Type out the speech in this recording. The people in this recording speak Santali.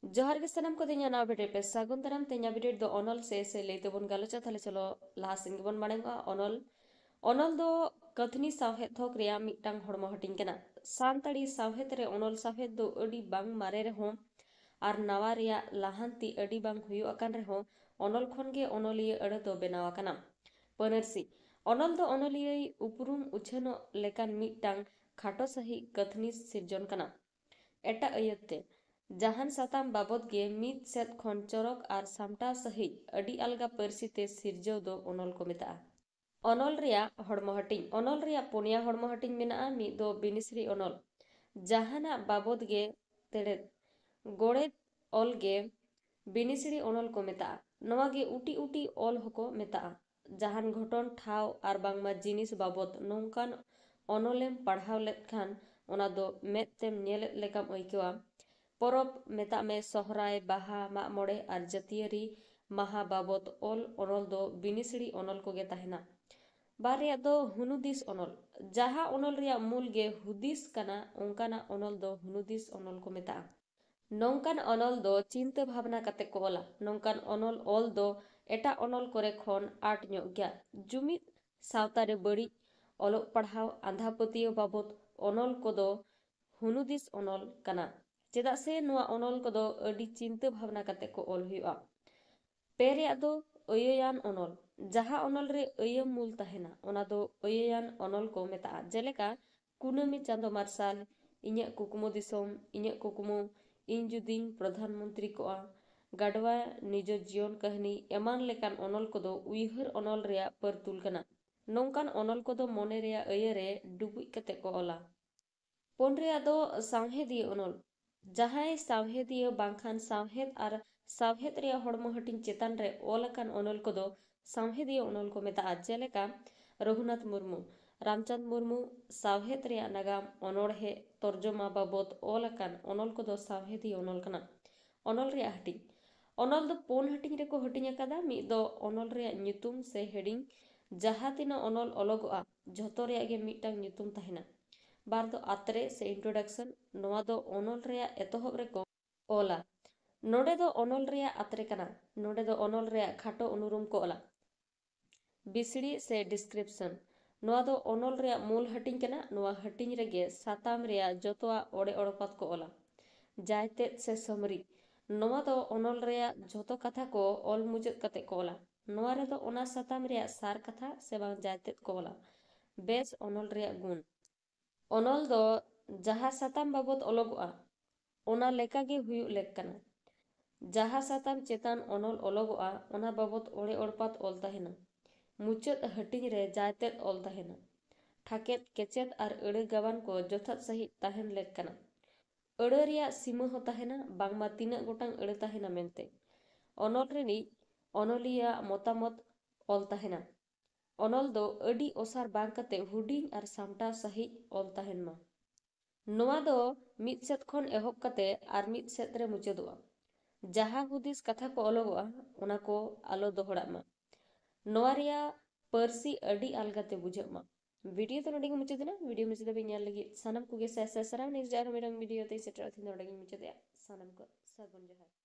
जोहार के सनम को तेना ना वीडियो पे सागुन दाराम तेना वीडियो दो ऑनल से लेते बन गालोचा थाले चलो लाहा सिंग बन मानेगा ऑनल ऑनल दो कथनी सावहेद थोक रिया मिटांग हड़मो हटिंग केना सानताड़ी सावहेद रे ऑनल सावहेद दो अडी बांग मारे रे हों आर नवा रिया लाहांती अडी बांग हुयु अकान रे हों ऑनल खोन के ऑनलिये अड़े दो बेनावा कना पनरसी ऑनल दो ऑनलिये उपरुम उछनो लेकान मिटांग खाटो सही कथनी सिरजन कना एटा अयते जहान साताम बाबद गे मीत सेद खन चरक आर सामटा सही अडी अलगा परसीते सिरजव दो ऑनल को मेता ऑनल रिया हड़मो हटिंग ऑनल रिया पुनिया हड़मो हटिंग मेना मी दो बिनिसरी ऑनल जहाना बाबद गे तेड़े गोड़े ऑल गे बिनिसरी ऑनल को मेता नवा गे उटी उटी ऑल हको मेता जहान घटन ठाव आर बांगमा जिनिस बाबद नौकान ऑनलेम पढ़ाव लेत खान ओना दो मेद तेम नेलेत लेकाम अइकवा परब मेता में सोहराय बाहा माग मोड़े आर जतियारी महा बाबद ऑल ऑनल दो बिनिसड़ी ऑनल को गे तहना बारे दो हुनुदिस ऑनल जहा ऑनल रिया मूल गे हुदिस कना ओंकाना ऑनल दो हुनुदिस ऑनल को मेता नौकान ऑनल दो चिंता भावना कते को ओला नौकान ऑनल ऑल दो एटा ऑनल करे खन आट ᱧᱚᱜ गया जुमिद सावता रे बड़ी ऑलोक पढ़ाव आंधा पतियो बाबद ऑनल को दो हुनुदिस ऑनल कना चेदा से नुआ ऑनल को दो अडी चिंता भावना कते को ऑल हुआ पे रे दो अययान ऑनल जहा ऑनल रे अय मूल तहना ओना दो अययान ऑनल को मेता जेलेका कुनामी चांदो मार्शल इᱧ कुकुमो दिसोम इᱧ कुकुमो इन जुदीन प्रधानमंत्री को गाडवा निज जीवन कहानी एमान लेकान ऑनल को दो उइहर ऑनल रिया परतुल कना नौकान ऑनल को दो मोने रिया अयरे डुबुई कते को ओला पोन रिया दो सावहेदी ऑनल जहाय सावहेदिया बांखान सावहेद आर सावहेद रिया हड़मो हटिंग चेतान रे ओलकान ऑनल को दो सावहेदिया ऑनल को मेता जेलेका रघुनाथ मुर्मू रामचंद मुर्मू सावहेद रिया नागाम ऑनोड़हे तर्जमा बाबद ओलकान ऑनल को दो सावहेदिया ऑनल कना ऑनल रिया हटिंग ऑनल दो पोन हटिंग रे को हटिंग अकादा मी दो ऑनल रिया ᱧᱩᱛᱩᱢ से हेडिंग जहा तिना ऑनल ओलोगोआ झोतो रिया गे मिटांग ᱧᱩᱛᱩᱢ तहना बार दो आत्रे से इंट्रोडक्शन नोआ दो ऑनल रिया एतोहब रे को ओला नोडे दो ऑनल रिया आत्रे कना नोडे दो ऑनल रिया खाटो अनुरूम को ओला बिसड़ी से डिस्क्रिप्शन नोआ दो ऑनल रिया मूल हटिंग कना नोआ हटिंग रेगे साताम रिया जोतोआ ओडे ओडपात को ओला जायते से समरी नोआ दो ऑनल रिया जोतो कथा को ऑल मुजत कते को ओला नोआ रे दो ओना साताम रिया सार कथा से बांग जायते को ओला बेस ऑनल रिया गुण ऑनल दो जहा साताम बाबद ओलोगोआ ओना लेका गे हुयु लेक कना जहा साताम चेतान ऑनल ओलोगोआ ओना बाबद ओड़े ओड़पात ऑल तहना मुचाद हटिंग रे जायतेद ऑल तहना ठाकेत केचेद आर अड़े गवान को जथात सही तहन लेक कना अड़े रिया सीमा हो तहना बांगमा तीना गोटांग अड़े तहना मेनते ऑनल रेनी ऑनलिया मतामत ऑल तहना ऑनल दो अडी ओसार बांग कते हुडिंग आर सामटा सही ऑल तहन मा नोआ दो मिद सेद खन एहब कते आर मिद सेद रे मुचादोआ जहा हुदिस कथा को ओलोगोआ ओना को आलो दोहड़ा मा नोआ रिया परसी अडी अलगाते बुझाग मा वीडियो तो नोडे मुचादना वीडियो मुचाद बे ᱧᱮᱞ ᱞᱟᱹᱜᱤᱫ ᱥᱟᱱᱟᱢ ᱠᱚᱜᱮ ᱥᱟᱭ ᱥᱟᱭ ᱥᱟᱨᱦᱟᱣ ᱱᱮक्ᱥᱴ ᱡᱟᱦᱟᱸ ᱢᱤᱫᱴᱟᱝ ᱵᱷᱤᱰᱤᱭᱳ ᱛᱮ ᱥᱮᱴᱮᱨᱚᱜ ᱛᱤᱧ ᱱᱚᱰᱮ ᱜᱤᱧ ᱢᱩᱪᱟᱹᱫᱮᱜᱼᱟ ᱥᱟᱱᱟᱢ ᱠᱚ ᱥᱟᱹᱜᱩᱱ ᱡᱚᱦᱟᱨ